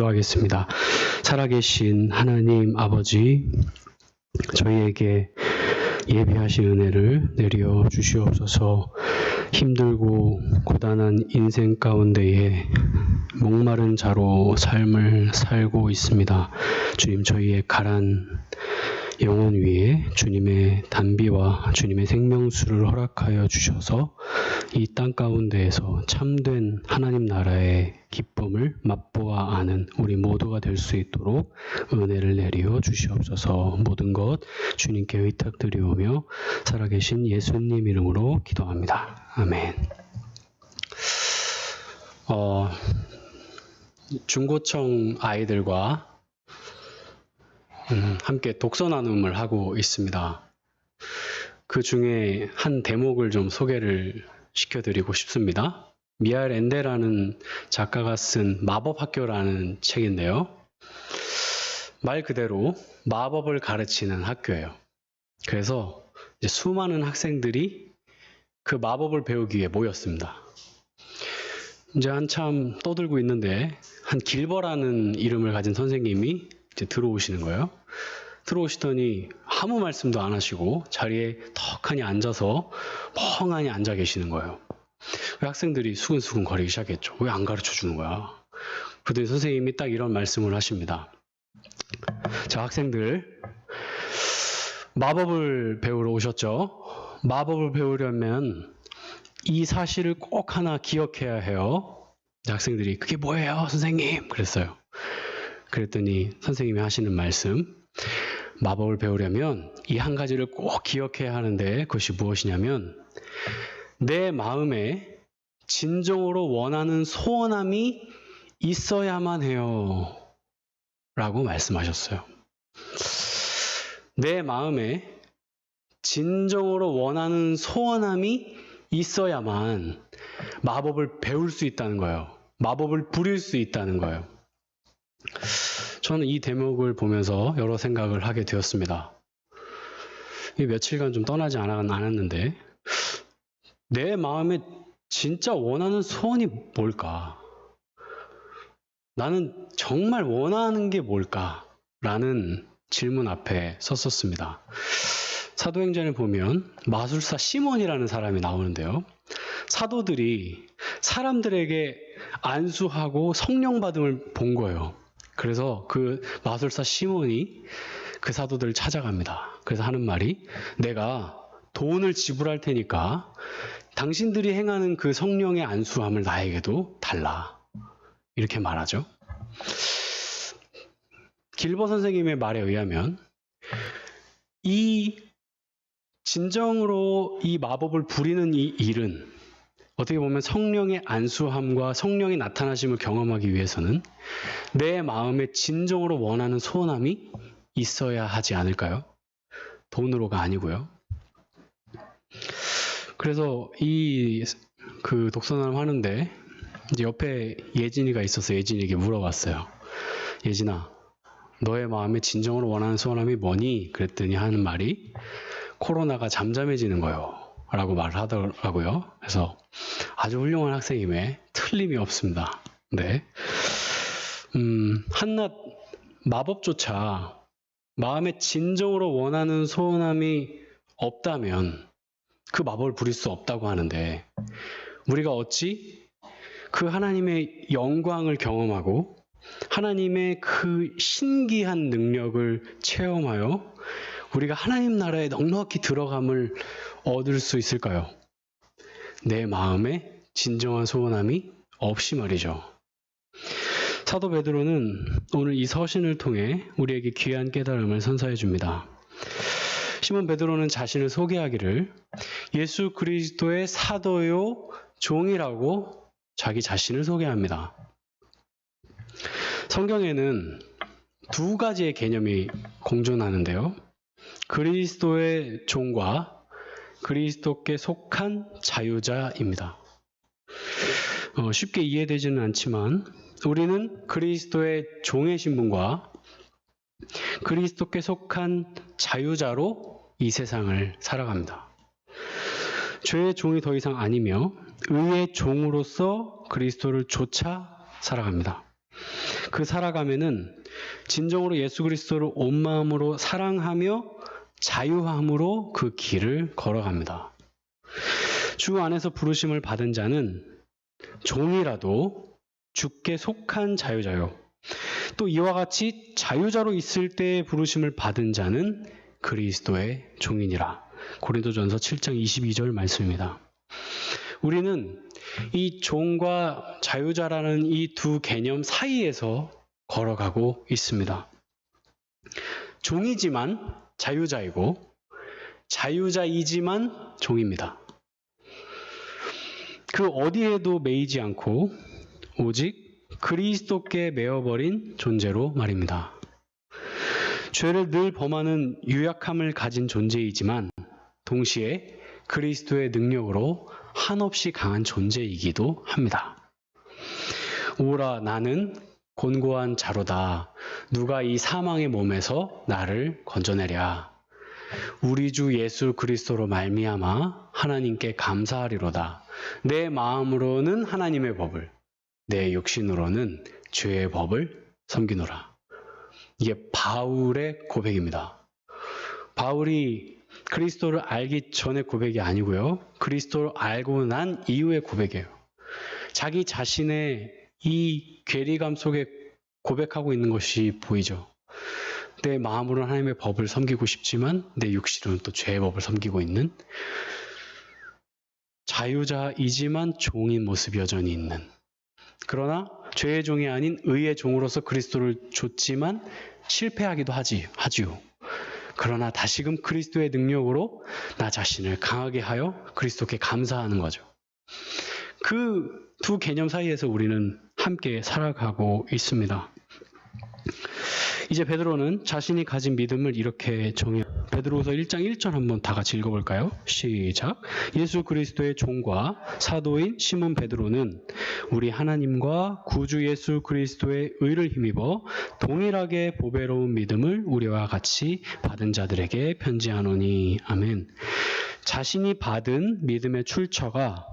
기도하겠습니다. 살아계신 하나님 아버지, 저희에게 예비하신 은혜를 내려 주시옵소서. 힘들고 고단한 인생 가운데에 목마른 자로 삶을 살고 있습니다. 주님, 저희의 가란 영혼 위에 주님의 단비와 주님의 생명수를 허락하여 주셔서 이 땅 가운데에서 참된 하나님 나라의 기쁨을 맛보아 아는 우리 모두가 될 수 있도록 은혜를 내려 주시옵소서. 모든 것 주님께 의탁드리오며 살아계신 예수님 이름으로 기도합니다. 아멘. 중고청 아이들과 함께 독서 나눔을 하고 있습니다. 그 중에 한 대목을 좀 소개를 시켜드리고 싶습니다. 미하엘 엔데라는 작가가 쓴 마법학교라는 책인데요. 말 그대로 마법을 가르치는 학교예요. 그래서 이제 수많은 학생들이 그 마법을 배우기 위해 모였습니다. 이제 한참 떠들고 있는데 한 길버라는 이름을 가진 선생님이 이제 들어오시는 거예요. 들어오시더니 아무 말씀도 안 하시고 자리에 턱하니 앉아서 멍하니 앉아 계시는 거예요. 학생들이 수근수근 거리기 시작했죠. 왜 안 가르쳐 주는 거야? 그랬더니 선생님이 딱 이런 말씀을 하십니다. 자, 학생들, 마법을 배우러 오셨죠? 마법을 배우려면 이 사실을 꼭 하나 기억해야 해요. 학생들이 그게 뭐예요, 선생님? 그랬어요. 그랬더니 선생님이 하시는 말씀, 마법을 배우려면 이 한 가지를 꼭 기억해야 하는데 그것이 무엇이냐면 내 마음에 진정으로 원하는 소원함이 있어야만 해요 라고 말씀하셨어요. 내 마음에 진정으로 원하는 소원함이 있어야만 마법을 배울 수 있다는 거예요. 마법을 부릴 수 있다는 거예요. 저는 이 대목을 보면서 여러 생각을 하게 되었습니다. 며칠간 좀 떠나지 않았는데 내 마음에 진짜 원하는 소원이 뭘까? 나는 정말 원하는 게 뭘까? 라는 질문 앞에 섰었습니다. 사도행전을 보면 마술사 시몬이라는 사람이 나오는데요. 사도들이 사람들에게 안수하고 성령 받음을 본 거예요. 그래서 그 마술사 시몬이 그 사도들을 찾아갑니다. 그래서 하는 말이 내가 돈을 지불할 테니까 당신들이 행하는 그 성령의 안수함을 나에게도 달라. 이렇게 말하죠. 길버 선생님의 말에 의하면 이 진정으로 이 마법을 부리는 이 일은 어떻게 보면 성령의 안수함과 성령의 나타나심을 경험하기 위해서는 내 마음에 진정으로 원하는 소원함이 있어야 하지 않을까요? 돈으로가 아니고요. 그래서 그 독서나눔 하는데 이제 옆에 예진이가 있어서 예진이에게 물어봤어요. 예진아, 너의 마음에 진정으로 원하는 소원함이 뭐니? 그랬더니 하는 말이 코로나가 잠잠해지는 거요 라고 말을 하더라고요. 그래서 아주 훌륭한 학생임에 틀림이 없습니다. 네. 한낱 마법조차 마음에 진정으로 원하는 소원함이 없다면 그 마법을 부릴 수 없다고 하는데 우리가 어찌 그 하나님의 영광을 경험하고 하나님의 그 신기한 능력을 체험하여 우리가 하나님 나라에 넉넉히 들어감을 얻을 수 있을까요? 내 마음에 진정한 소원함이 없이 말이죠. 사도 베드로는 오늘 이 서신을 통해 우리에게 귀한 깨달음을 선사해 줍니다. 시몬 베드로는 자신을 소개하기를 예수 그리스도의 사도요 종이라고 자기 자신을 소개합니다. 성경에는 두 가지의 개념이 공존하는데요. 그리스도의 종과 그리스도께 속한 자유자입니다. 쉽게 이해되지는 않지만 우리는 그리스도의 종의 신분과 그리스도께 속한 자유자로 이 세상을 살아갑니다. 죄의 종이 더 이상 아니며 의의 종으로서 그리스도를 쫓아 살아갑니다. 그 살아가면은 진정으로 예수 그리스도를 온 마음으로 사랑하며 자유함으로 그 길을 걸어갑니다. 주 안에서 부르심을 받은 자는 종이라도 주께 속한 자유자요. 또 이와 같이 자유자로 있을 때의 부르심을 받은 자는 그리스도의 종이니라. 고린도전서 7장 22절 말씀입니다. 우리는 이 종과 자유자라는 이 두 개념 사이에서 걸어가고 있습니다. 종이지만 자유자이고 자유자이지만 종입니다. 그 어디에도 매이지 않고 오직 그리스도께 매어버린 존재로 말입니다. 죄를 늘 범하는 유약함을 가진 존재이지만 동시에 그리스도의 능력으로 한없이 강한 존재이기도 합니다. 오라 나는 곤고한 자로다. 누가 이 사망의 몸에서 나를 건져내랴. 우리 주 예수 그리스도로 말미암아 하나님께 감사하리로다. 내 마음으로는 하나님의 법을, 내 육신으로는 죄의 법을 섬기노라. 이게 바울의 고백입니다. 바울이 그리스도를 알기 전의 고백이 아니고요. 그리스도를 알고 난 이후의 고백이에요. 자기 자신의 이 괴리감 속에 고백하고 있는 것이 보이죠. 내 마음으로는 하나님의 법을 섬기고 싶지만 내 육신으로는 또 죄의 법을 섬기고 있는 자유자이지만 종인 모습이 여전히 있는, 그러나 죄의 종이 아닌 의의 종으로서 그리스도를 좇지만 실패하기도 하지요. 그러나 다시금 그리스도의 능력으로 나 자신을 강하게 하여 그리스도께 감사하는 거죠. 그 두 개념 사이에서 우리는 함께 살아가고 있습니다. 이제 베드로는 자신이 가진 믿음을 이렇게 정해요. 베드로후서 1장 1절 한번 다 같이 읽어볼까요? 시작. 예수 그리스도의 종과 사도인 시몬 베드로는 우리 하나님과 구주 예수 그리스도의 의를 힘입어 동일하게 보배로운 믿음을 우리와 같이 받은 자들에게 편지하노니. 아멘. 자신이 받은 믿음의 출처가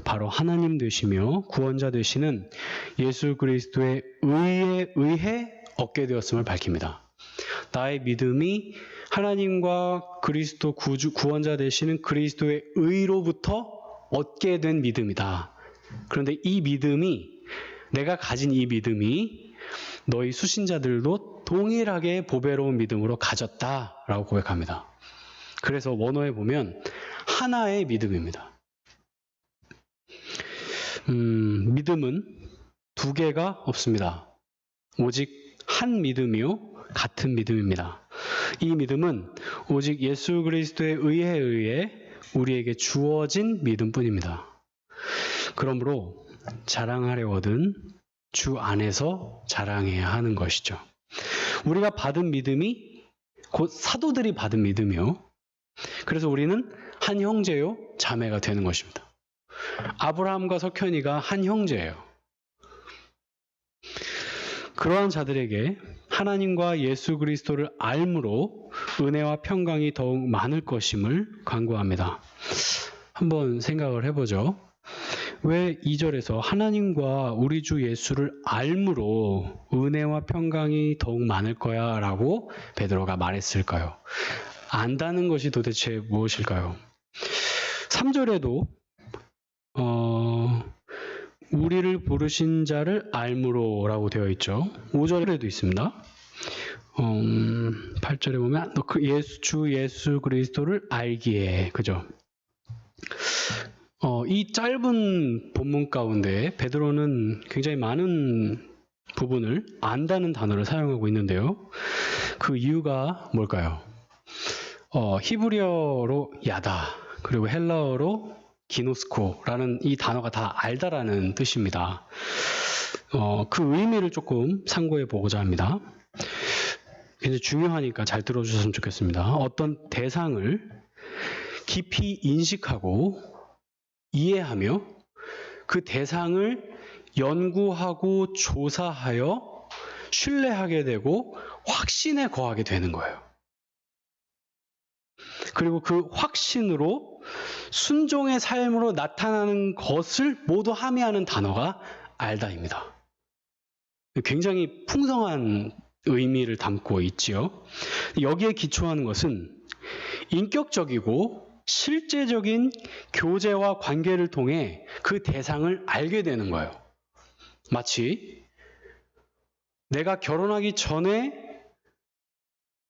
바로 하나님 되시며 구원자 되시는 예수 그리스도의 의에 의해 얻게 되었음을 밝힙니다. 나의 믿음이 하나님과 그리스도 구원자 되시는 그리스도의 의로부터 얻게 된 믿음이다. 그런데 이 믿음이, 내가 가진 이 믿음이 너희 수신자들도 동일하게 보배로운 믿음으로 가졌다라고 고백합니다. 그래서 원어에 보면 하나의 믿음입니다. 믿음은 두 개가 없습니다. 오직 한 믿음이요 같은 믿음입니다. 이 믿음은 오직 예수 그리스도의 의에 의해 우리에게 주어진 믿음뿐입니다. 그러므로 자랑하려거든 주 안에서 자랑해야 하는 것이죠. 우리가 받은 믿음이 곧 사도들이 받은 믿음이요. 그래서 우리는 한 형제요 자매가 되는 것입니다. 아브라함과 석현이가 한 형제예요. 그러한 자들에게 하나님과 예수 그리스도를 알므로 은혜와 평강이 더욱 많을 것임을 간구합니다. 한번 생각을 해보죠. 왜 2절에서 하나님과 우리 주 예수를 알므로 은혜와 평강이 더욱 많을 거야 라고 베드로가 말했을까요? 안다는 것이 도대체 무엇일까요? 3절에도 우리를 부르신 자를 알므로 라고 되어 있죠. 5절에도 있습니다. 8절에 보면 주 예수 그리스도를 알기에, 그죠? 이 짧은 본문 가운데 베드로는 굉장히 많은 부분을 안다는 단어를 사용하고 있는데요. 그 이유가 뭘까요? 히브리어로 야다, 그리고 헬라어로 기노스코라는 이 단어가 다 알다라는 뜻입니다. 그 의미를 조금 상고해 보고자 합니다. 굉장히 중요하니까 잘 들어주셨으면 좋겠습니다. 어떤 대상을 깊이 인식하고 이해하며 그 대상을 연구하고 조사하여 신뢰하게 되고 확신에 거하게 되는 거예요. 그리고 그 확신으로 순종의 삶으로 나타나는 것을 모두 함의하는 단어가 알다입니다. 굉장히 풍성한 의미를 담고 있지요. 여기에 기초하는 것은 인격적이고 실제적인 교제와 관계를 통해 그 대상을 알게 되는 거예요. 마치 내가 결혼하기 전에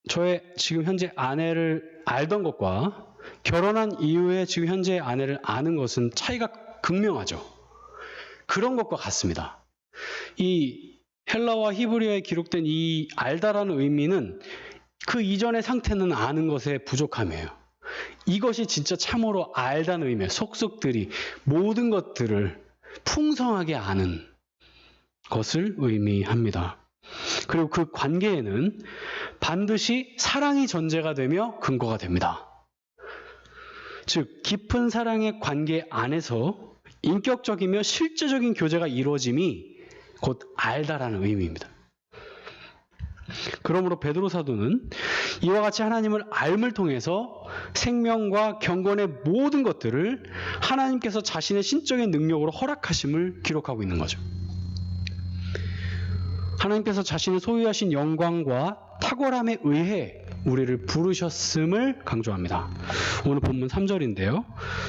저의 지금 현재 아내를 알던 것과 결혼한 이후에 지금 현재 아내를 아는 것은 차이가 극명하죠. 그런 것과 같습니다. 이 헬라와 히브리어에 기록된 이 알다라는 의미는 그 이전의 상태는 아는 것의 부족함이에요. 이것이 진짜 참으로 알다는 의미예요. 속속들이 모든 것들을 풍성하게 아는 것을 의미합니다. 그리고 그 관계에는 반드시 사랑이 전제가 되며 근거가 됩니다. 즉, 깊은 사랑의 관계 안에서 인격적이며 실제적인 교제가 이루어짐이 곧 알다라는 의미입니다. 그러므로 베드로 사도는 이와 같이 하나님을 알음을 통해서 생명과 경건의 모든 것들을 하나님께서 자신의 신적인 능력으로 허락하심을 기록하고 있는 거죠. 하나님께서 자신의 소유하신 영광과 탁월함에 의해 우리를 부르셨음을 강조합니다. 오늘 본문 3절인데요.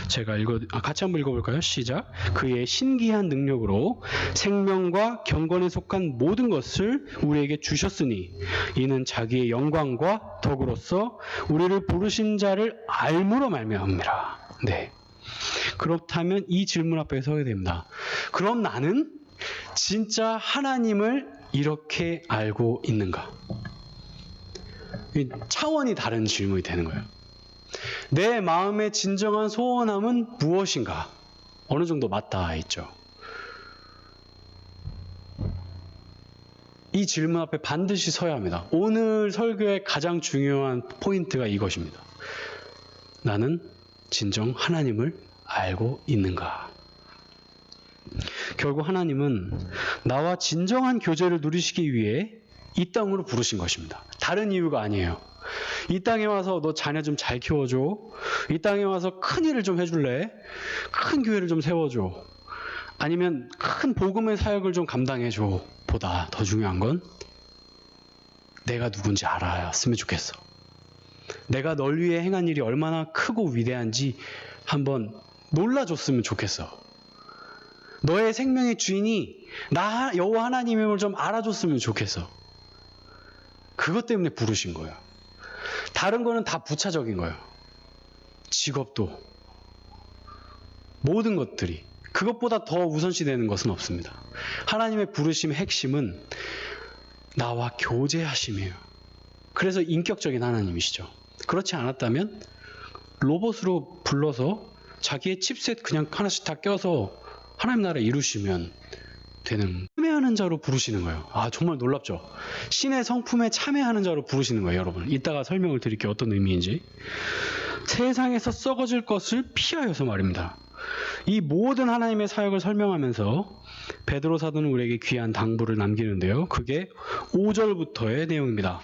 제가 같이 한번 읽어볼까요? 시작. 그의 신기한 능력으로 생명과 경건에 속한 모든 것을 우리에게 주셨으니 이는 자기의 영광과 덕으로서 우리를 부르신 자를 알므로 말미암음이라. 네. 그렇다면 이 질문 앞에 서게 됩니다. 그럼 나는 진짜 하나님을 이렇게 알고 있는가? 차원이 다른 질문이 되는 거예요. 내 마음의 진정한 소원함은 무엇인가? 어느 정도 맞닿아 있죠. 이 질문 앞에 반드시 서야 합니다. 오늘 설교의 가장 중요한 포인트가 이것입니다. 나는 진정 하나님을 알고 있는가? 결국 하나님은 나와 진정한 교제를 누리시기 위해 이 땅으로 부르신 것입니다. 다른 이유가 아니에요. 이 땅에 와서 너 자녀 좀 잘 키워줘. 이 땅에 와서 큰 일을 좀 해줄래? 큰 교회를 좀 세워줘. 아니면 큰 복음의 사역을 좀 감당해줘. 보다 더 중요한 건 내가 누군지 알았으면 좋겠어. 내가 널 위해 행한 일이 얼마나 크고 위대한지 한번 놀라줬으면 좋겠어. 너의 생명의 주인이 나 여호와 하나님임을 좀 알아줬으면 좋겠어. 그것 때문에 부르신 거예요. 다른 거는 다 부차적인 거예요. 직업도, 모든 것들이. 그것보다 더 우선시 되는 것은 없습니다. 하나님의 부르심의 핵심은 나와 교제하심이에요. 그래서 인격적인 하나님이시죠. 그렇지 않았다면 로봇으로 불러서 자기의 칩셋 그냥 하나씩 다 껴서 하나님 나라 이루시면 되는, 참여하는 자로 부르시는 거예요. 아, 정말 놀랍죠? 신의 성품에 참여하는 자로 부르시는 거예요, 여러분. 이따가 설명을 드릴게요. 어떤 의미인지. 세상에서 썩어질 것을 피하여서 말입니다. 이 모든 하나님의 사역을 설명하면서 베드로 사도는 우리에게 귀한 당부를 남기는데요. 그게 5절부터의 내용입니다.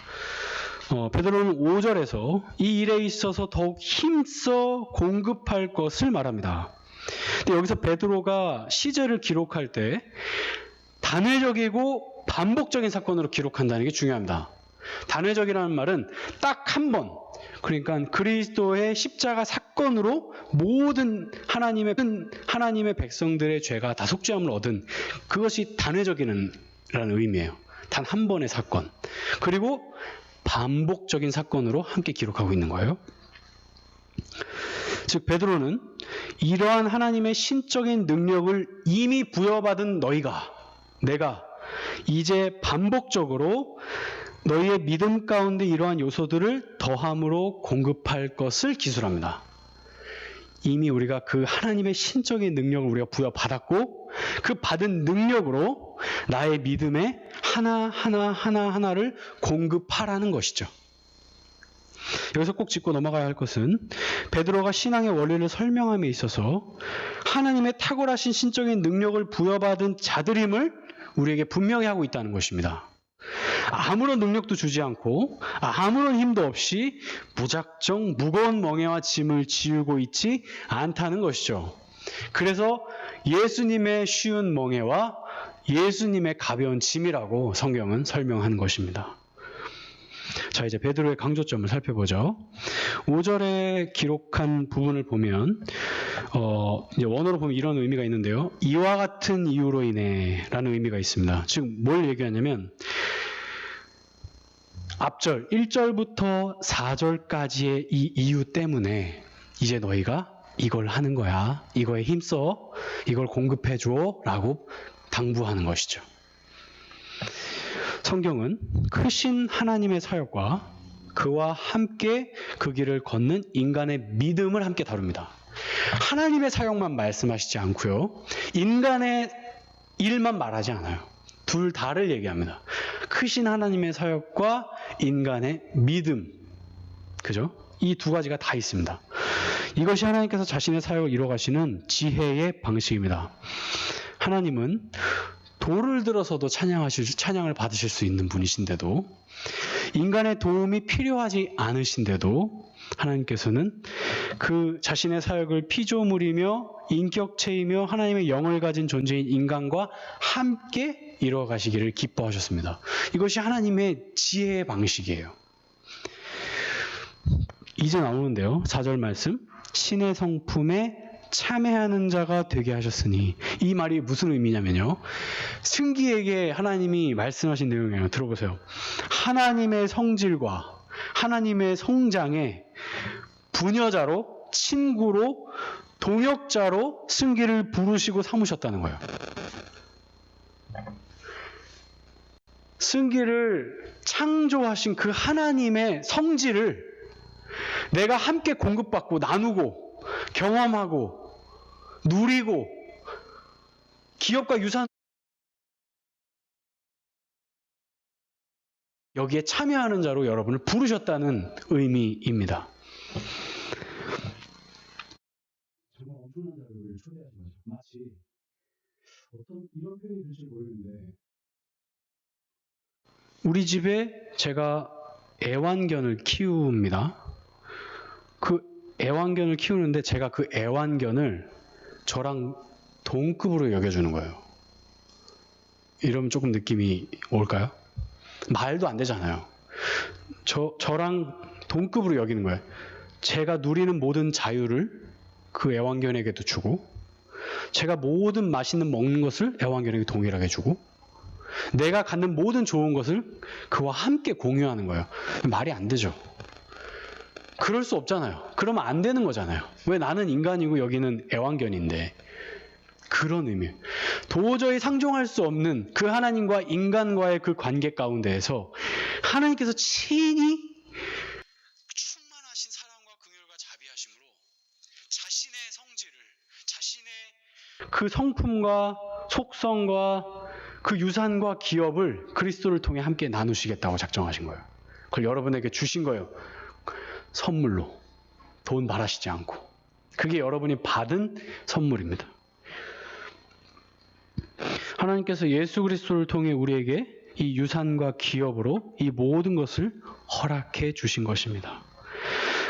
베드로는 5절에서 이 일에 있어서 더욱 힘써 공급할 것을 말합니다. 근데 여기서 베드로가 시제를 기록할 때 단회적이고 반복적인 사건으로 기록한다는 게 중요합니다. 단회적이라는 말은 딱 한 번, 그러니까 그리스도의 십자가 사건으로 모든 하나님의 백성들의 죄가 다 속죄함을 얻은 그것이 단회적이라는 의미예요. 단 한 번의 사건. 그리고 반복적인 사건으로 함께 기록하고 있는 거예요. 즉 베드로는 이러한 하나님의 신적인 능력을 이미 부여받은 내가 이제 반복적으로 너희의 믿음 가운데 이러한 요소들을 더함으로 공급할 것을 기술합니다. 이미 우리가 그 하나님의 신적인 능력을 우리가 부여받았고 그 받은 능력으로 나의 믿음에 하나하나를 공급하라는 것이죠. 여기서 꼭 짚고 넘어가야 할 것은 베드로가 신앙의 원리를 설명함에 있어서 하나님의 탁월하신 신적인 능력을 부여받은 자들임을 우리에게 분명히 하고 있다는 것입니다. 아무런 능력도 주지 않고 아무런 힘도 없이 무작정 무거운 멍에와 짐을 지우고 있지 않다는 것이죠. 그래서 예수님의 쉬운 멍에와 예수님의 가벼운 짐이라고 성경은 설명하는 것입니다. 자, 이제 베드로의 강조점을 살펴보죠. 5절에 기록한 부분을 보면 이제 원어로 보면 이런 의미가 있는데요. 이와 같은 이유로 인해 라는 의미가 있습니다. 즉 뭘 얘기하냐면 앞절 1절부터 4절까지의 이 이유 때문에 이제 너희가 이걸 하는 거야. 이거에 힘써. 이걸 공급해줘. 라고 당부하는 것이죠. 성경은 크신 하나님의 사역과 그와 함께 그 길을 걷는 인간의 믿음을 함께 다룹니다. 하나님의 사역만 말씀하시지 않고요. 인간의 일만 말하지 않아요. 둘 다를 얘기합니다. 크신 하나님의 사역과 인간의 믿음. 그죠? 이 두 가지가 다 있습니다. 이것이 하나님께서 자신의 사역을 이루어가시는 지혜의 방식입니다. 하나님은 돌을 들어서도 찬양을 받으실 수 있는 분이신데도, 인간의 도움이 필요하지 않으신데도 하나님께서는 그 자신의 사역을 피조물이며 인격체이며 하나님의 영을 가진 존재인 인간과 함께 이루어가시기를 기뻐하셨습니다. 이것이 하나님의 지혜의 방식이에요. 이제 나오는데요. 4절 말씀. 신의 성품에 참여하는 자가 되게 하셨으니, 이 말이 무슨 의미냐면요. 승기에게 하나님이 말씀하신 내용이에요. 들어보세요. 하나님의 성질과 하나님의 성장에 부녀자로, 친구로, 동역자로 승기를 부르시고 삼으셨다는 거예요. 승기를 창조하신 그 하나님의 성질을 내가 함께 공급받고 나누고 경험하고 누리고 기업과 유산 여기에 참여하는 자로 여러분을 부르셨다는 의미입니다. 정말 엄청난 자를 초대하지 마세요. 마치 어떤 이런 표현이 될지 모르겠는데, 우리 집에 제가 애완견을 키웁니다. 그 애완견을 키우는데 제가 그 애완견을 저랑 동급으로 여겨주는 거예요. 이러면 조금 느낌이 올까요? 말도 안 되잖아요. 저랑 동급으로 여기는 거예요. 제가 누리는 모든 자유를 그 애완견에게도 주고, 제가 모든 맛있는 먹는 것을 애완견에게 동일하게 주고, 내가 갖는 모든 좋은 것을 그와 함께 공유하는 거예요. 말이 안 되죠. 그럴 수 없잖아요. 그러면 안 되는 거잖아요. 왜 나는 인간이고 여기는 애완견인데. 그런 의미. 도저히 상종할 수 없는 그 하나님과 인간과의 그 관계 가운데에서 하나님께서 친히 충만하신 사랑과 긍휼과 자비하심으로 자신의 성질을, 자신의 그 성품과 속성과 그 유산과 기업을 그리스도를 통해 함께 나누시겠다고 작정하신 거예요. 그걸 여러분에게 주신 거예요. 선물로. 돈 바라시지 않고. 그게 여러분이 받은 선물입니다. 하나님께서 예수 그리스도를 통해 우리에게 이 유산과 기업으로 이 모든 것을 허락해 주신 것입니다.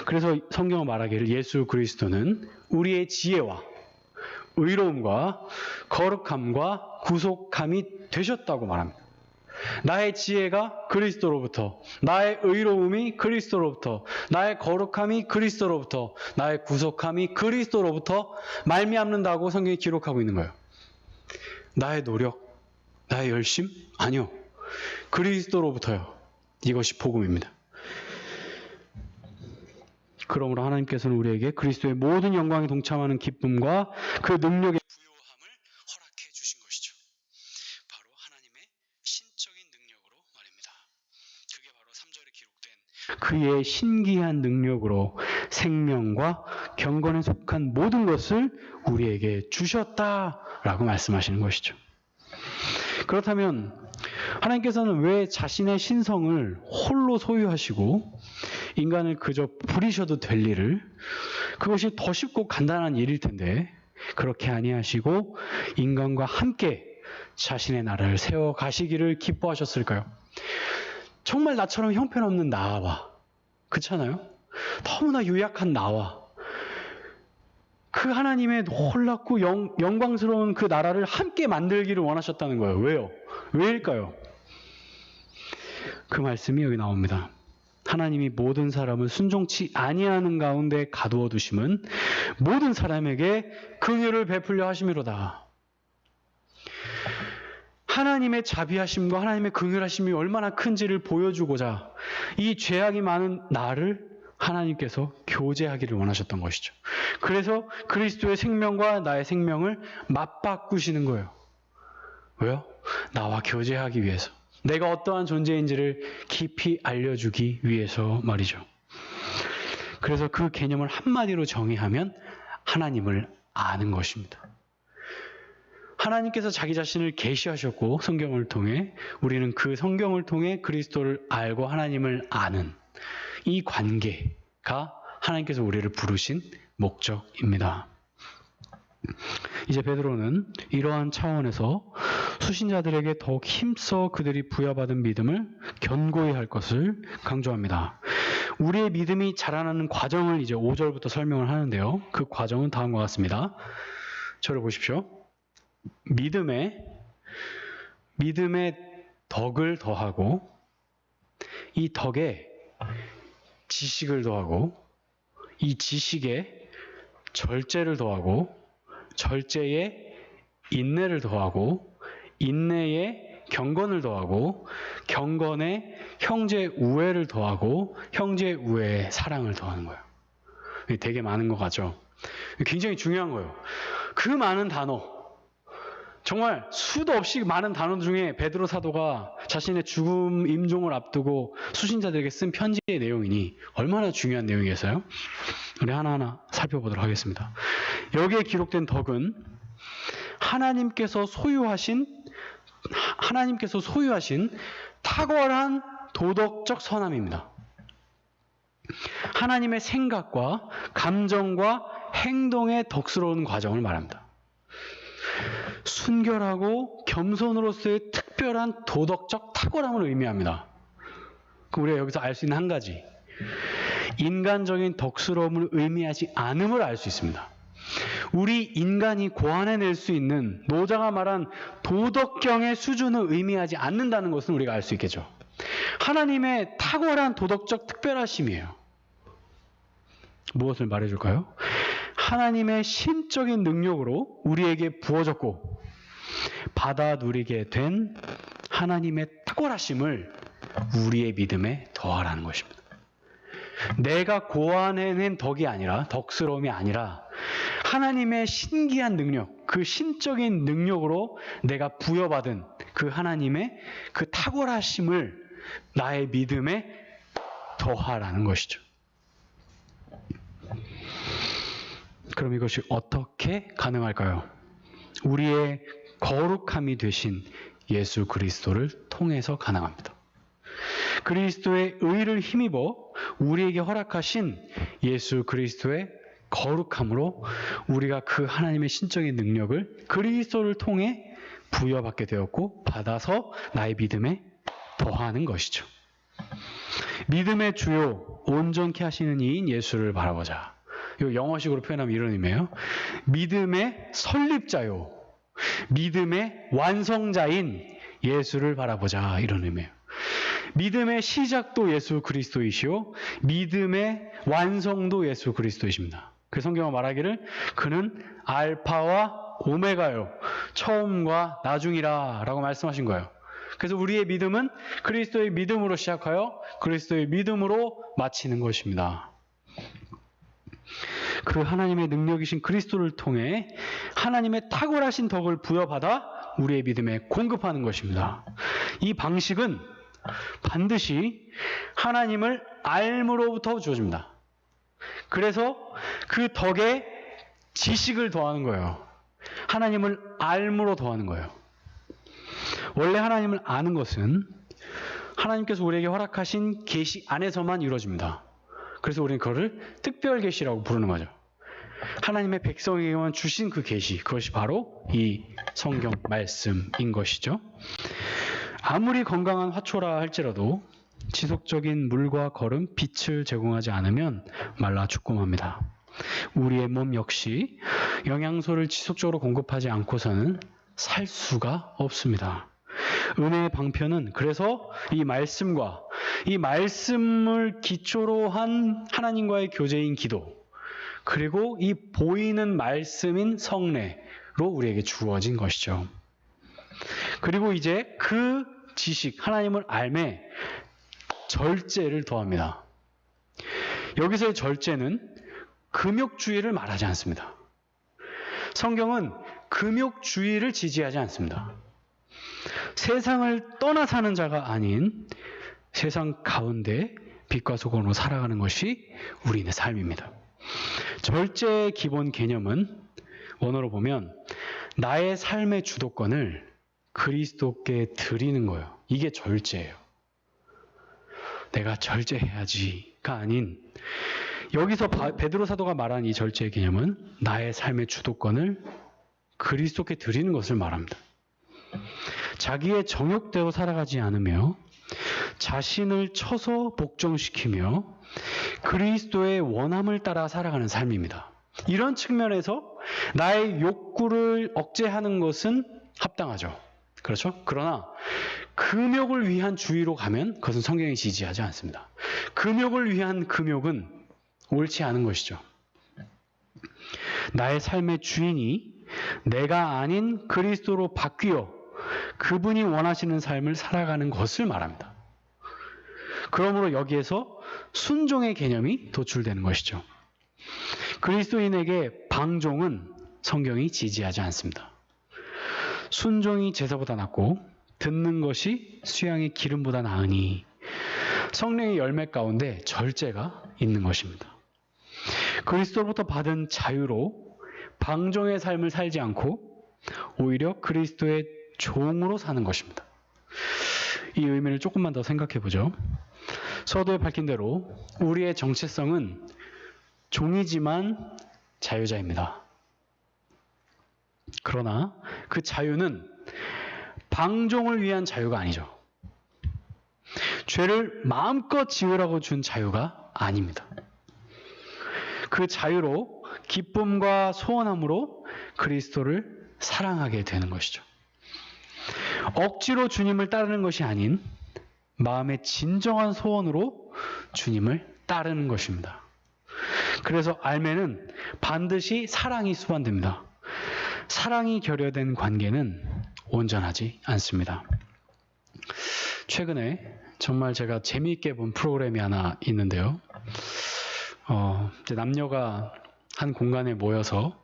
그래서 성경은 말하기를 예수 그리스도는 우리의 지혜와 의로움과 거룩함과 구속함이 되셨다고 말합니다. 나의 지혜가 그리스도로부터, 나의 의로움이 그리스도로부터, 나의 거룩함이 그리스도로부터, 나의 구속함이 그리스도로부터 말미암는다고 성경이 기록하고 있는 거예요. 나의 노력, 나의 열심? 아니요. 그리스도로부터요. 이것이 복음입니다. 그러므로 하나님께서는 우리에게 그리스도의 모든 영광에 동참하는 기쁨과 그 능력의 부요함을 허락해 주신 것이죠. 바로 하나님의 신적인 능력으로 말입니다. 그게 바로 3절에 기록된 그의 신기한 능력으로 생명과 경건에 속한 모든 것을 우리에게 주셨다라고 말씀하시는 것이죠. 그렇다면 하나님께서는 왜 자신의 신성을 홀로 소유하시고 인간을 그저 부리셔도 될 일을, 그것이 더 쉽고 간단한 일일 텐데 그렇게 아니하시고 인간과 함께 자신의 나라를 세워 가시기를 기뻐하셨을까요? 정말 나처럼 형편없는 나와, 그렇잖아요? 너무나 유약한 나와 그 하나님의 놀랍고 영광스러운 그 나라를 함께 만들기를 원하셨다는 거예요. 왜요? 왜일까요? 그 말씀이 여기 나옵니다. 하나님이 모든 사람을 순종치 아니하는 가운데 가두어 두심은 모든 사람에게 긍휼을 베풀려 하심이로다. 하나님의 자비하심과 하나님의 긍휼하심이 얼마나 큰지를 보여주고자 이 죄악이 많은 나를 하나님께서 교제하기를 원하셨던 것이죠. 그래서 그리스도의 생명과 나의 생명을 맞바꾸시는 거예요. 왜요? 나와 교제하기 위해서. 내가 어떠한 존재인지를 깊이 알려주기 위해서 말이죠. 그래서 그 개념을 한마디로 정의하면 하나님을 아는 것입니다. 하나님께서 자기 자신을 계시하셨고 성경을 통해 우리는 그 성경을 통해 그리스도를 알고 하나님을 아는 이 관계가 하나님께서 우리를 부르신 목적입니다. 이제 베드로는 이러한 차원에서 수신자들에게 더욱 힘써 그들이 부여받은 믿음을 견고히 할 것을 강조합니다. 우리의 믿음이 자라나는 과정을 이제 5절부터 설명을 하는데요. 그 과정은 다음과 같습니다. 저를 보십시오. 믿음에 덕을 더하고 이 덕에 지식을 더하고 이 지식에 절제를 더하고 절제에 인내를 더하고 인내에 경건을 더하고 경건에 형제 우애를 더하고 형제 우애에 사랑을 더하는 거예요. 되게 많은 것 같죠? 굉장히 중요한 거예요. 그 많은 단어, 정말 수도 없이 많은 단어 중에 베드로 사도가 자신의 죽음 임종을 앞두고 수신자들에게 쓴 편지의 내용이니 얼마나 중요한 내용이겠어요? 우리 하나하나 살펴보도록 하겠습니다. 여기에 기록된 덕은 하나님께서 소유하신 탁월한 도덕적 선함입니다. 하나님의 생각과 감정과 행동의 덕스러운 과정을 말합니다. 순결하고 겸손으로서의 특별한 도덕적 탁월함을 의미합니다. 우리가 여기서 알 수 있는 한 가지, 인간적인 덕스러움을 의미하지 않음을 알 수 있습니다. 우리 인간이 고안해낼 수 있는 노자가 말한 도덕경의 수준을 의미하지 않는다는 것을 우리가 알 수 있겠죠. 하나님의 탁월한 도덕적 특별하심이에요. 무엇을 말해줄까요? 하나님의 신적인 능력으로 우리에게 부어졌고 받아 누리게 된 하나님의 탁월하심을 우리의 믿음에 더하라는 것입니다. 내가 고안해낸 덕이 아니라, 덕스러움이 아니라 하나님의 신기한 능력, 그 신적인 능력으로 내가 부여받은 그 하나님의 그 탁월하심을 나의 믿음에 더하라는 것이죠. 그럼 이것이 어떻게 가능할까요? 우리의 거룩함이 되신 예수 그리스도를 통해서 가능합니다. 그리스도의 의를 힘입어 우리에게 허락하신 예수 그리스도의 거룩함으로 우리가 그 하나님의 신적인 능력을 그리스도를 통해 부여받게 되었고 받아서 나의 믿음에 더하는 것이죠. 믿음의 주요 온전케 하시는 이인 예수를 바라보자. 이 영어식으로 표현하면 이런 의미예요. 믿음의 설립자요, 믿음의 완성자인 예수를 바라보자, 이런 의미예요. 믿음의 시작도 예수 그리스도이시오, 믿음의 완성도 예수 그리스도이십니다. 그 성경은 말하기를 그는 알파와 오메가요, 처음과 나중이라 라고 말씀하신 거예요. 그래서 우리의 믿음은 그리스도의 믿음으로 시작하여 그리스도의 믿음으로 마치는 것입니다. 그 하나님의 능력이신 그리스도를 통해 하나님의 탁월하신 덕을 부여받아 우리의 믿음에 공급하는 것입니다. 이 방식은 반드시 하나님을 알므로부터 주어집니다. 그래서 그 덕에 지식을 더하는 거예요. 하나님을 알므로 더하는 거예요. 원래 하나님을 아는 것은 하나님께서 우리에게 허락하신 계시 안에서만 이루어집니다. 그래서 우리는 그거를 특별 계시라고 부르는 거죠. 하나님의 백성에게만 주신 그 계시, 그것이 바로 이 성경 말씀인 것이죠. 아무리 건강한 화초라 할지라도 지속적인 물과 거름, 빛을 제공하지 않으면 말라 죽고 맙니다. 우리의 몸 역시 영양소를 지속적으로 공급하지 않고서는 살 수가 없습니다. 은혜의 방편은 그래서 이 말씀과 이 말씀을 기초로 한 하나님과의 교제인 기도, 그리고 이 보이는 말씀인 성례로 우리에게 주어진 것이죠. 그리고 이제 그 지식, 하나님을 알매 절제를 더합니다. 여기서의 절제는 금욕주의를 말하지 않습니다. 성경은 금욕주의를 지지하지 않습니다. 세상을 떠나 사는 자가 아닌 세상 가운데 빛과 소금으로 살아가는 것이 우리의 삶입니다. 절제의 기본 개념은 원어로 보면 나의 삶의 주도권을 그리스도께 드리는 거예요. 이게 절제예요. 내가 절제해야지가 아닌, 여기서 베드로 사도가 말한 이 절제의 개념은 나의 삶의 주도권을 그리스도께 드리는 것을 말합니다. 자기의 정욕대로 살아가지 않으며 자신을 쳐서 복종시키며 그리스도의 원함을 따라 살아가는 삶입니다. 이런 측면에서 나의 욕구를 억제하는 것은 합당하죠. 그렇죠? 그러나 금욕을 위한 주의로 가면 그것은 성경이 지지하지 않습니다. 금욕을 위한 금욕은 옳지 않은 것이죠. 나의 삶의 주인이 내가 아닌 그리스도로 바뀌어 그분이 원하시는 삶을 살아가는 것을 말합니다. 그러므로 여기에서 순종의 개념이 도출되는 것이죠. 그리스도인에게 방종은 성경이 지지하지 않습니다. 순종이 제사보다 낫고 듣는 것이 수양의 기름보다 나으니 성령의 열매 가운데 절제가 있는 것입니다. 그리스도로부터 받은 자유로 방종의 삶을 살지 않고 오히려 그리스도의 종으로 사는 것입니다. 이 의미를 조금만 더 생각해 보죠. 서두에 밝힌 대로 우리의 정체성은 종이지만 자유자입니다. 그러나 그 자유는 방종을 위한 자유가 아니죠. 죄를 마음껏 지으라고 준 자유가 아닙니다. 그 자유로 기쁨과 소원함으로 그리스도를 사랑하게 되는 것이죠. 억지로 주님을 따르는 것이 아닌 마음의 진정한 소원으로 주님을 따르는 것입니다. 그래서 알매는 반드시 사랑이 수반됩니다. 사랑이 결여된 관계는 온전하지 않습니다. 최근에 정말 제가 재미있게 본 프로그램이 하나 있는데요. 이제 남녀가 한 공간에 모여서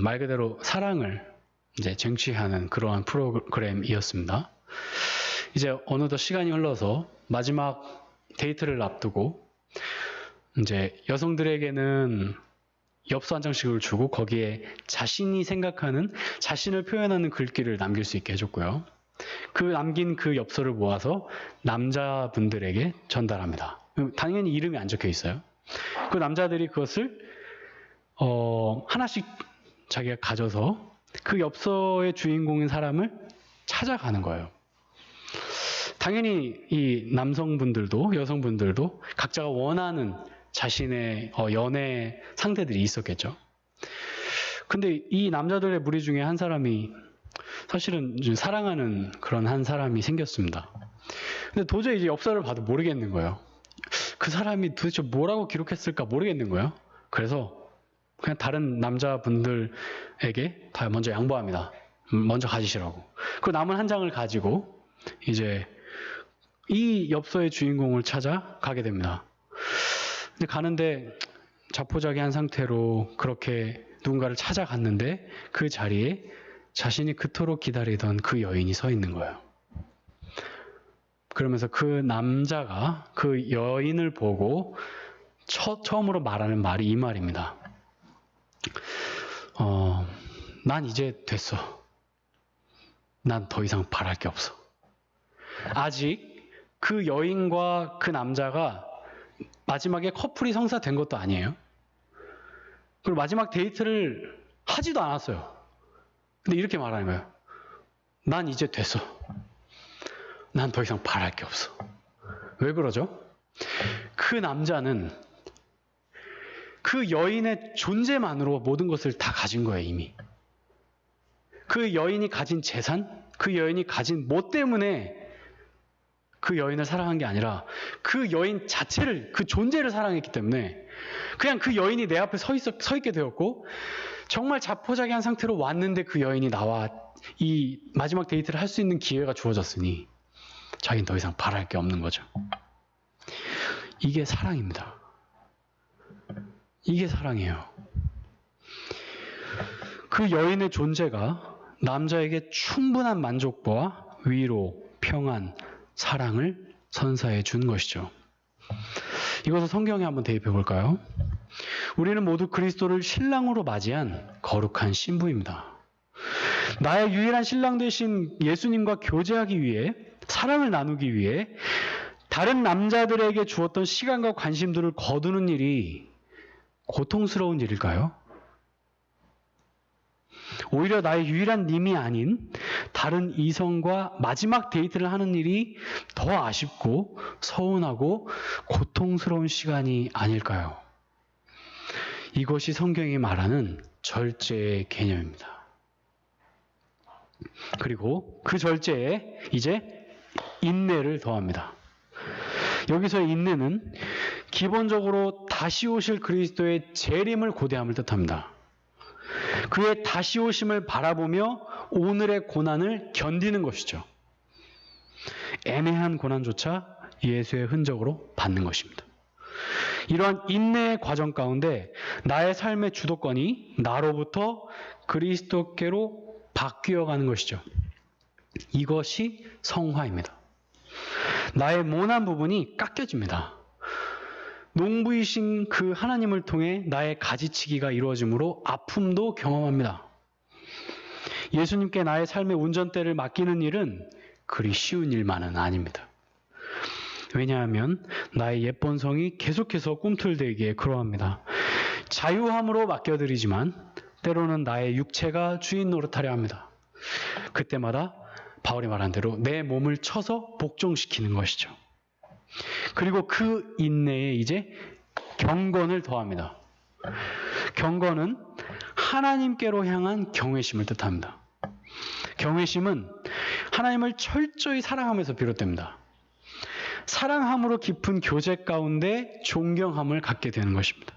말 그대로 사랑을 이제 쟁취하는 그러한 프로그램이었습니다. 이제 어느덧 시간이 흘러서 마지막 데이트를 앞두고 이제 여성들에게는 엽서 한 장씩을 주고 거기에 자신이 생각하는, 자신을 표현하는 글귀를 남길 수 있게 해줬고요. 그 남긴 그 엽서를 모아서 남자분들에게 전달합니다. 당연히 이름이 안 적혀 있어요. 그 남자들이 그것을 하나씩 자기가 가져서 그 엽서의 주인공인 사람을 찾아가는 거예요. 당연히 이 남성분들도 여성분들도 각자가 원하는 자신의 연애 상대들이 있었겠죠. 근데 이 남자들의 무리 중에 한 사람이 사실은 사랑하는 그런 한 사람이 생겼습니다. 근데 도저히 이제 엽서를 봐도 모르겠는 거예요. 그 사람이 도대체 뭐라고 기록했을까 모르겠는 거예요. 그래서 그냥 다른 남자분들에게 다 먼저 양보합니다. 먼저 가지시라고. 그 남은 한 장을 가지고 이제 이 엽서의 주인공을 찾아 가게 됩니다. 근데 가는데 자포자기한 상태로 그렇게 누군가를 찾아갔는데 그 자리에 자신이 그토록 기다리던 그 여인이 서 있는 거예요. 그러면서 그 남자가 그 여인을 보고 처음으로 말하는 말이 이 말입니다. 난 이제 됐어. 난 더 이상 바랄 게 없어. 아직 그 여인과 그 남자가 마지막에 커플이 성사된 것도 아니에요. 그리고 마지막 데이트를 하지도 않았어요. 근데 이렇게 말하는 거예요. 난 이제 됐어. 난 더 이상 바랄 게 없어. 왜 그러죠? 그 남자는 그 그 여인의 존재만으로 모든 것을 다 가진 거예요, 이미. 그 여인이 가진 재산, 그 여인이 가진 뭐 때문에 그 여인을 사랑한 게 아니라 그 여인 자체를, 그 존재를 사랑했기 때문에 그냥 그 여인이 내 앞에 서 있게 되었고, 정말 자포자기한 상태로 왔는데 그 여인이 나와 이 마지막 데이트를 할 수 있는 기회가 주어졌으니 자기는 더 이상 바랄 게 없는 거죠. 이게 사랑입니다. 이게 사랑이에요. 그 여인의 존재가 남자에게 충분한 만족과 위로, 평안, 사랑을 선사해 준 것이죠. 이것을 성경에 한번 대입해 볼까요? 우리는 모두 그리스도를 신랑으로 맞이한 거룩한 신부입니다. 나의 유일한 신랑 되신 예수님과 교제하기 위해, 사랑을 나누기 위해 다른 남자들에게 주었던 시간과 관심들을 거두는 일이 고통스러운 일일까요? 오히려 나의 유일한 님이 아닌 다른 이성과 마지막 데이트를 하는 일이 더 아쉽고 서운하고 고통스러운 시간이 아닐까요? 이것이 성경이 말하는 절제의 개념입니다. 그리고 그 절제에 이제 인내를 더합니다. 여기서의 인내는 기본적으로 다시 오실 그리스도의 재림을 고대함을 뜻합니다. 그의 다시 오심을 바라보며 오늘의 고난을 견디는 것이죠. 애매한 고난조차 예수의 흔적으로 받는 것입니다. 이러한 인내의 과정 가운데 나의 삶의 주도권이 나로부터 그리스도께로 바뀌어가는 것이죠. 이것이 성화입니다. 나의 모난 부분이 깎여집니다. 농부이신 그 하나님을 통해 나의 가지치기가 이루어지므로 아픔도 경험합니다. 예수님께 나의 삶의 운전대를 맡기는 일은 그리 쉬운 일만은 아닙니다. 왜냐하면 나의 옛 본성이 계속해서 꿈틀대기에 그러합니다. 자유함으로 맡겨드리지만 때로는 나의 육체가 주인 노릇하려 합니다. 그때마다 바울이 말한 대로 내 몸을 쳐서 복종시키는 것이죠. 그리고 그 인내에 이제 경건을 더합니다. 경건은 하나님께로 향한 경외심을 뜻합니다. 경외심은 하나님을 철저히 사랑하면서 비롯됩니다. 사랑함으로 깊은 교제 가운데 존경함을 갖게 되는 것입니다.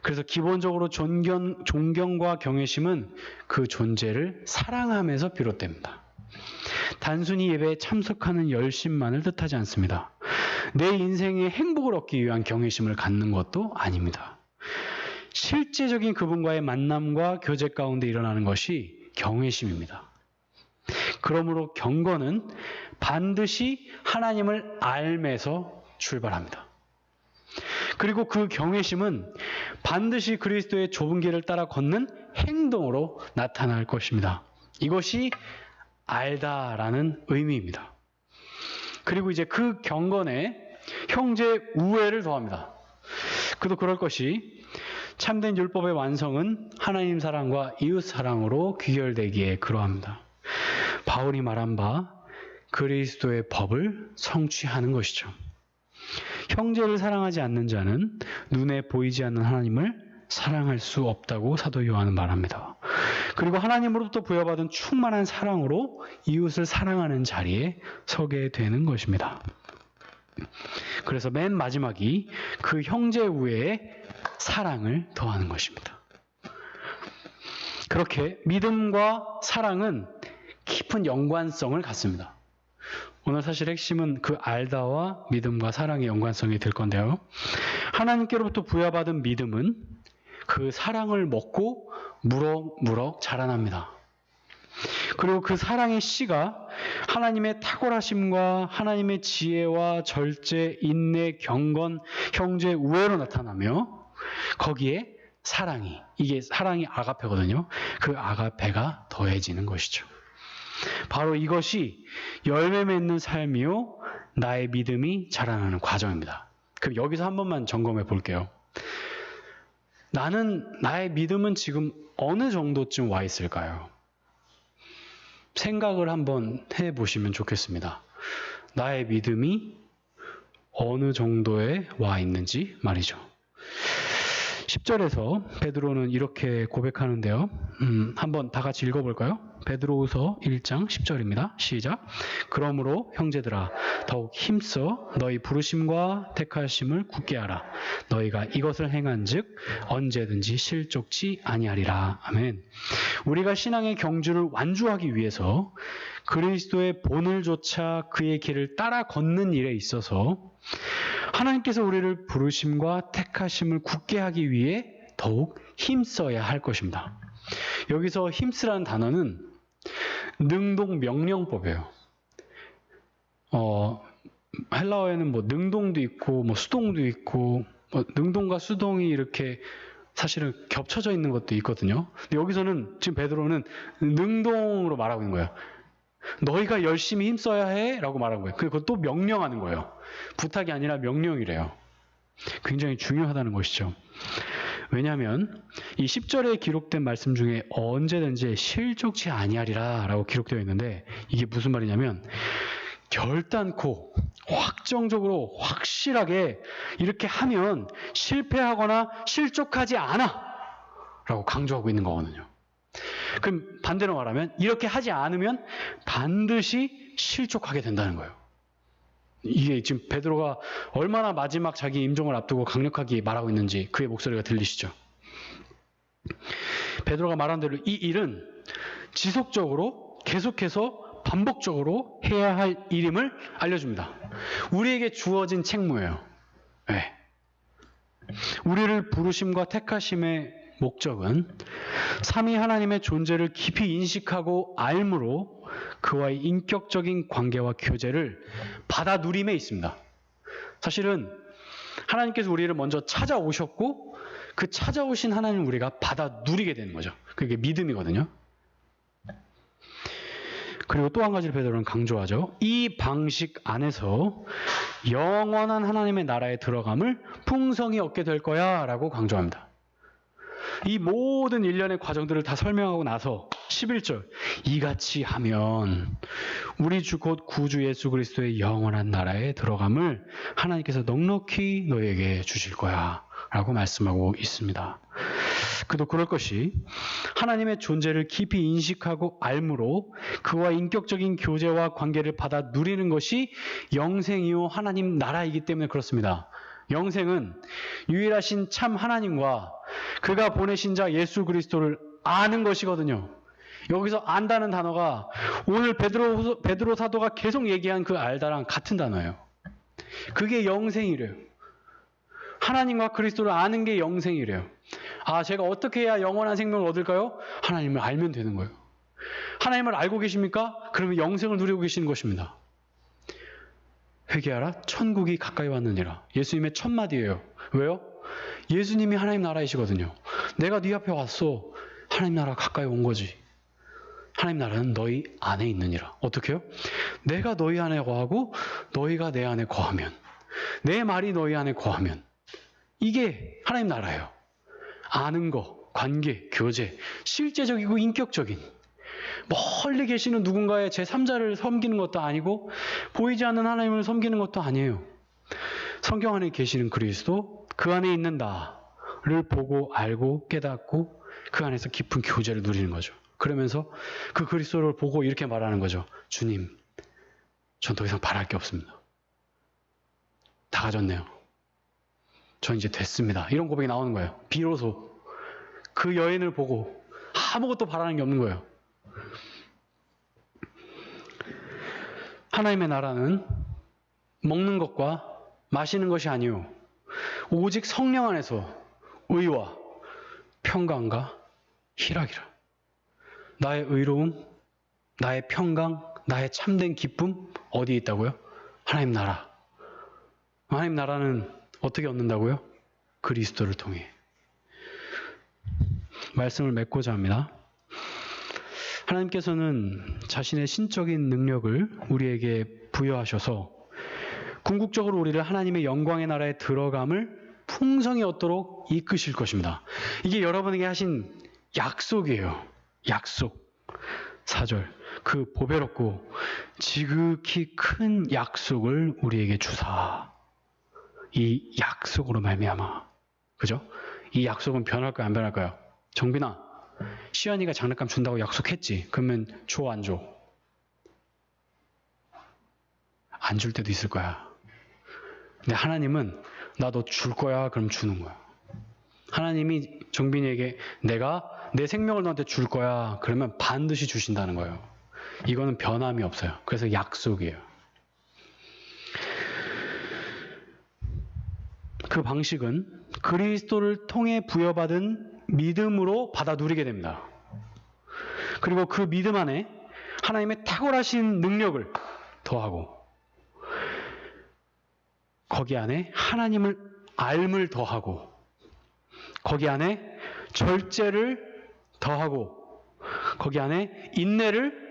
그래서 기본적으로 존경과 경외심은 그 존재를 사랑하면서 비롯됩니다. 단순히 예배에 참석하는 열심만을 뜻하지 않습니다. 내 인생의 행복을 얻기 위한 경외심을 갖는 것도 아닙니다. 실제적인 그분과의 만남과 교제 가운데 일어나는 것이 경외심입니다. 그러므로 경건은 반드시 하나님을 알면서 출발합니다. 그리고 그 경외심은 반드시 그리스도의 좁은 길을 따라 걷는 행동으로 나타날 것입니다. 이것이 알다라는 의미입니다. 그리고 이제 그 경건에 형제 우애를 더합니다. 그도 그럴 것이 참된 율법의 완성은 하나님 사랑과 이웃 사랑으로 귀결되기에 그러합니다. 바울이 말한 바 그리스도의 법을 성취하는 것이죠. 형제를 사랑하지 않는 자는 눈에 보이지 않는 하나님을 사랑할 수 없다고 사도 요한은 말합니다. 그리고 하나님으로부터 부여받은 충만한 사랑으로 이웃을 사랑하는 자리에 서게 되는 것입니다. 그래서 맨 마지막이 그 형제 우애에 사랑을 더하는 것입니다. 그렇게 믿음과 사랑은 깊은 연관성을 갖습니다. 오늘 사실 핵심은 그 알다와 믿음과 사랑의 연관성이 될 건데요. 하나님께로부터 부여받은 믿음은 그 사랑을 먹고 무럭무럭 자라납니다. 그리고 그 사랑의 씨가 하나님의 탁월하심과 하나님의 지혜와 절제, 인내, 경건, 형제 우애로 나타나며 거기에 사랑이, 이게 사랑이 아가페거든요. 그 아가페가 더해지는 것이죠. 바로 이것이 열매 맺는 삶이요 나의 믿음이 자라나는 과정입니다. 그럼 여기서 한 번만 점검해 볼게요. 나의 믿음은 지금 어느 정도쯤 와 있을까요? 생각을 한번 해보시면 좋겠습니다. 나의 믿음이 어느 정도에 와 있는지 말이죠. 10절에서 베드로는 이렇게 고백하는데요. 한번 다 같이 읽어볼까요? 베드로후서 1장 10절입니다. 시작. 그러므로 형제들아 더욱 힘써 너희 부르심과 택하심을 굳게 하라. 너희가 이것을 행한즉 언제든지 실족치 아니하리라. 아멘. 우리가 신앙의 경주를 완주하기 위해서 그리스도의 본을 조차 그의 길을 따라 걷는 일에 있어서 하나님께서 우리를 부르심과 택하심을 굳게 하기 위해 더욱 힘써야 할 것입니다. 여기서 힘쓰라는 단어는 능동명령법이에요. 헬라어에는 뭐 능동도 있고 뭐 수동도 있고 뭐 능동과 수동이 이렇게 사실은 겹쳐져 있는 것도 있거든요. 근데 여기서는 지금 베드로는 능동으로 말하고 있는 거예요. 너희가 열심히 힘써야 해 라고 말하는 거예요. 그것도 명령하는 거예요. 부탁이 아니라 명령이래요. 굉장히 중요하다는 것이죠. 왜냐하면 이 10절에 기록된 말씀 중에 언제든지 실족치 아니하리라 라고 기록되어 있는데 이게 무슨 말이냐면 결단코 확정적으로 확실하게 이렇게 하면 실패하거나 실족하지 않아 라고 강조하고 있는 거거든요. 그럼 반대로 말하면 이렇게 하지 않으면 반드시 실족하게 된다는 거예요. 이게 지금 베드로가 얼마나 마지막 자기 임종을 앞두고 강력하게 말하고 있는지 그의 목소리가 들리시죠? 베드로가 말한 대로 이 일은 지속적으로 계속해서 반복적으로 해야 할 일임을 알려줍니다. 우리에게 주어진 책무예요. 네. 우리를 부르심과 택하심의 목적은 삼위 하나님의 존재를 깊이 인식하고 알므로 그와의 인격적인 관계와 교제를 받아 누림에 있습니다. 사실은 하나님께서 우리를 먼저 찾아오셨고 그 찾아오신 하나님을 우리가 받아 누리게 되는 거죠. 그게 믿음이거든요. 그리고 또 한 가지를 베드로는 강조하죠. 이 방식 안에서 영원한 하나님의 나라에 들어감을 풍성히 얻게 될 거야 라고 강조합니다. 이 모든 일련의 과정들을 다 설명하고 나서 11절 이같이 하면 우리 주 곧 구주 예수 그리스도의 영원한 나라에 들어감을 하나님께서 넉넉히 너에게 주실 거야 라고 말씀하고 있습니다. 그도 그럴 것이 하나님의 존재를 깊이 인식하고 알므로 그와 인격적인 교제와 관계를 받아 누리는 것이 영생이요 하나님 나라이기 때문에 그렇습니다. 영생은 유일하신 참 하나님과 그가 보내신 자 예수 그리스도를 아는 것이거든요. 여기서 안다는 단어가 오늘 베드로 사도가 계속 얘기한 그 알다랑 같은 단어예요. 그게 영생이래요. 하나님과 그리스도를 아는 게 영생이래요. 아, 제가 어떻게 해야 영원한 생명을 얻을까요? 하나님을 알면 되는 거예요. 하나님을 알고 계십니까? 그러면 영생을 누리고 계시는 것입니다. 회개하라 천국이 가까이 왔느니라. 예수님의 첫 마디예요. 왜요? 예수님이 하나님 나라이시거든요. 내가 네 앞에 왔어. 하나님 나라가 가까이 온 거지. 하나님 나라는 너희 안에 있느니라. 어떻게요? 내가 너희 안에 거하고 너희가 내 안에 거하면, 내 말이 너희 안에 거하면, 이게 하나님 나라예요. 아는 거, 관계, 교제, 실제적이고 인격적인, 멀리 계시는 누군가의 제3자를 섬기는 것도 아니고 보이지 않는 하나님을 섬기는 것도 아니에요. 성경 안에 계시는 그리스도, 그 안에 있는 나를 보고 알고 깨닫고 그 안에서 깊은 교제를 누리는 거죠. 그러면서 그 그리스도를 보고 이렇게 말하는 거죠. 주님, 전 더 이상 바랄 게 없습니다. 다 가졌네요. 전 이제 됐습니다. 이런 고백이 나오는 거예요. 비로소 그 여인을 보고 아무것도 바라는 게 없는 거예요. 하나님의 나라는 먹는 것과 마시는 것이 아니요 오직 성령 안에서 의와 평강과 희락이라. 나의 의로움, 나의 평강, 나의 참된 기쁨 어디에 있다고요? 하나님 나라. 하나님 나라는 어떻게 얻는다고요? 그리스도를 통해. 말씀을 맺고자 합니다. 하나님께서는 자신의 신적인 능력을 우리에게 부여하셔서 궁극적으로 우리를 하나님의 영광의 나라에 들어감을 풍성히 얻도록 이끄실 것입니다. 이게 여러분에게 하신 약속이에요. 약속. 4절. 그 보배롭고 지극히 큰 약속을 우리에게 주사. 이 약속으로 말미암아. 그죠? 이 약속은 변할까요? 안 변할까요? 정빈아, 시연이가 장난감 준다고 약속했지. 그러면 줘, 안 줘? 안 줄 때도 있을 거야. 근데 하나님은 나 너 줄 거야. 그럼 주는 거야. 하나님이 정빈이에게 내가 내 생명을 너한테 줄 거야. 그러면 반드시 주신다는 거예요. 이거는 변함이 없어요. 그래서 약속이에요. 그 방식은 그리스도를 통해 부여받은 믿음으로 받아 누리게 됩니다. 그리고 그 믿음 안에 하나님의 탁월하신 능력을 더하고 거기 안에 하나님을 알을 더하고 거기 안에 절제를 더하고 거기 안에 인내를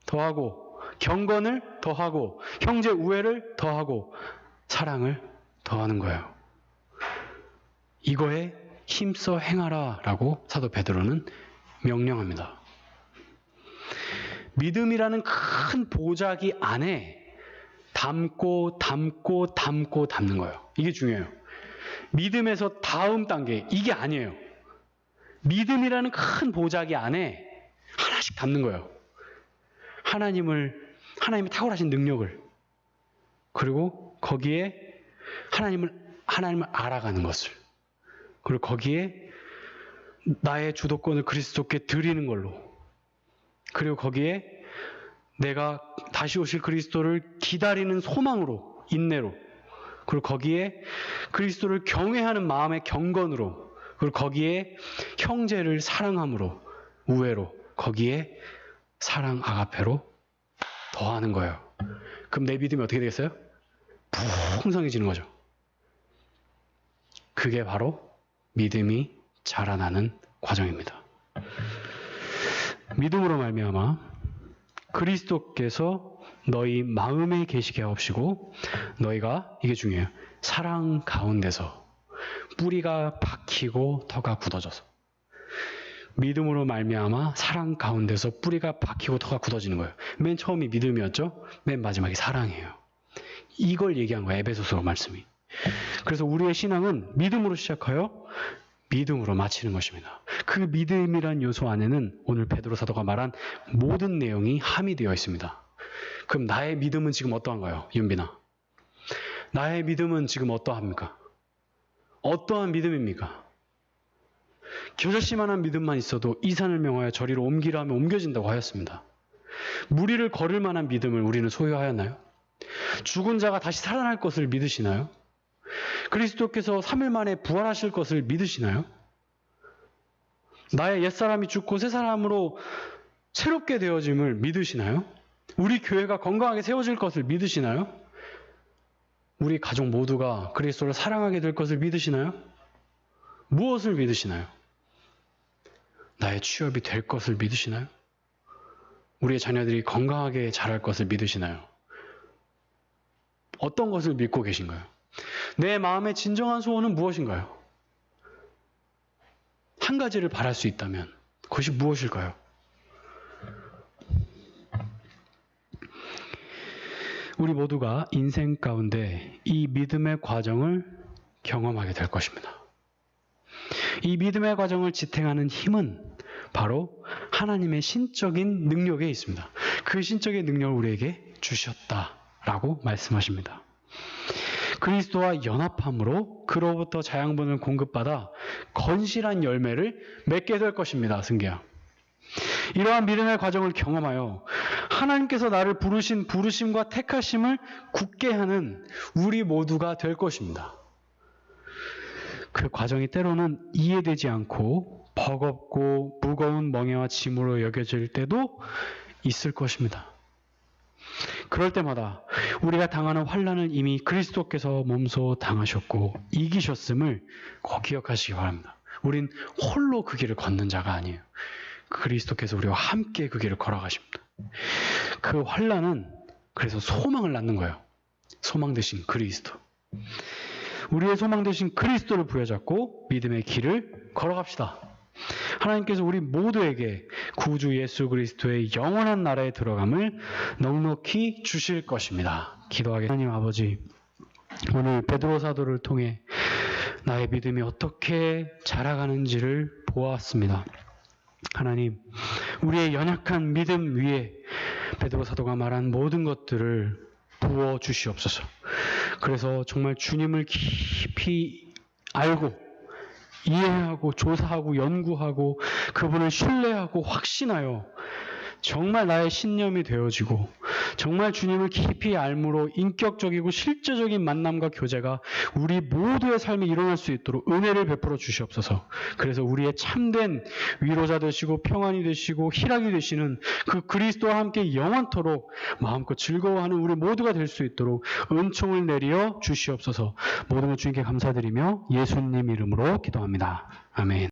더하고 경건을 더하고 형제 우애를 더하고 사랑을 더하는 거예요. 이거에 힘써 행하라 라고 사도 베드로는 명령합니다. 믿음이라는 큰 보자기 안에 담고 담는 거예요. 이게 중요해요. 믿음에서 다음 단계, 이게 아니에요. 믿음이라는 큰 보자기 안에 하나씩 담는 거예요. 하나님의 탁월하신 능력을, 그리고 거기에 하나님을 알아가는 것을, 그리고 거기에 나의 주도권을 그리스도께 드리는 걸로, 그리고 거기에 내가 다시 오실 그리스도를 기다리는 소망으로, 인내로, 그리고 거기에 그리스도를 경외하는 마음의 경건으로, 그리고 거기에 형제를 사랑함으로, 우애로, 거기에 사랑 아가페로 더하는 거예요. 그럼 내 믿음이 어떻게 되겠어요? 풍성해지는 거죠. 그게 바로 믿음이 자라나는 과정입니다. 믿음으로 말미암아 그리스도께서 너희 마음에 계시게 하옵시고 너희가, 이게 중요해요, 사랑 가운데서 뿌리가 박히고 터가 굳어져서, 믿음으로 말미암아 사랑 가운데서 뿌리가 박히고 터가 굳어지는 거예요. 맨 처음이 믿음이었죠. 맨 마지막이 사랑이에요. 이걸 얘기한 거예요. 에베소서 말씀이. 그래서 우리의 신앙은 믿음으로 시작하여 믿음으로 마치는 것입니다. 그 믿음이란 요소 안에는 오늘 베드로 사도가 말한 모든 내용이 함의되어 있습니다. 그럼 나의 믿음은 지금 어떠한가요? 윤빈아. 나의 믿음은 지금 어떠합니까? 어떠한 믿음입니까? 겨자씨만한 믿음만 있어도 이 산을 명하여 저리로 옮기라 하면 옮겨진다고 하였습니다. 무리를 걸을 만한 믿음을 우리는 소유하였나요? 죽은 자가 다시 살아날 것을 믿으시나요? 그리스도께서 3일 만에 부활하실 것을 믿으시나요? 나의 옛사람이 죽고 새 사람으로 새롭게 되어짐을 믿으시나요? 우리 교회가 건강하게 세워질 것을 믿으시나요? 우리 가족 모두가 그리스도를 사랑하게 될 것을 믿으시나요? 무엇을 믿으시나요? 나의 취업이 될 것을 믿으시나요? 우리의 자녀들이 건강하게 자랄 것을 믿으시나요? 어떤 것을 믿고 계신가요? 내 마음의 진정한 소원은 무엇인가요? 한 가지를 바랄 수 있다면 그것이 무엇일까요? 우리 모두가 인생 가운데 이 믿음의 과정을 경험하게 될 것입니다. 이 믿음의 과정을 지탱하는 힘은 바로 하나님의 신적인 능력에 있습니다. 그 신적인 능력을 우리에게 주셨다라고 말씀하십니다. 그리스도와 연합함으로 그로부터 자양분을 공급받아 건실한 열매를 맺게 될 것입니다. 승기야. 이러한 믿음의 과정을 경험하여 하나님께서 나를 부르신 부르심과 택하심을 굳게 하는 우리 모두가 될 것입니다. 그 과정이 때로는 이해되지 않고 버겁고 무거운 멍에와 짐으로 여겨질 때도 있을 것입니다. 그럴 때마다 우리가 당하는 환난을 이미 그리스도께서 몸소 당하셨고 이기셨음을 꼭 기억하시기 바랍니다. 우린 홀로 그 길을 걷는 자가 아니에요. 그리스도께서 우리와 함께 그 길을 걸어가십니다. 그 환난은 그래서 소망을 낳는 거예요. 소망 되신 그리스도. 우리의 소망 되신 그리스도를 부여잡고 믿음의 길을 걸어갑시다. 하나님께서 우리 모두에게 구주 예수 그리스도의 영원한 나라에 들어감을 넉넉히 주실 것입니다. 기도하겠습니다. 하나님 아버지, 오늘 베드로 사도를 통해 나의 믿음이 어떻게 자라가는지를 보았습니다. 하나님, 우리의 연약한 믿음 위에 베드로 사도가 말한 모든 것들을 부어 주시옵소서. 그래서 정말 주님을 깊이 알고 이해하고 조사하고 연구하고 그분을 신뢰하고 확신하여 정말 나의 신념이 되어지고 정말 주님을 깊이 알므로 인격적이고 실제적인 만남과 교제가 우리 모두의 삶에 일어날 수 있도록 은혜를 베풀어 주시옵소서. 그래서 우리의 참된 위로자 되시고 평안이 되시고 희락이 되시는 그 그리스도와 함께 영원토록 마음껏 즐거워하는 우리 모두가 될 수 있도록 은총을 내리어 주시옵소서. 모든 것 주님께 감사드리며 예수님 이름으로 기도합니다. 아멘.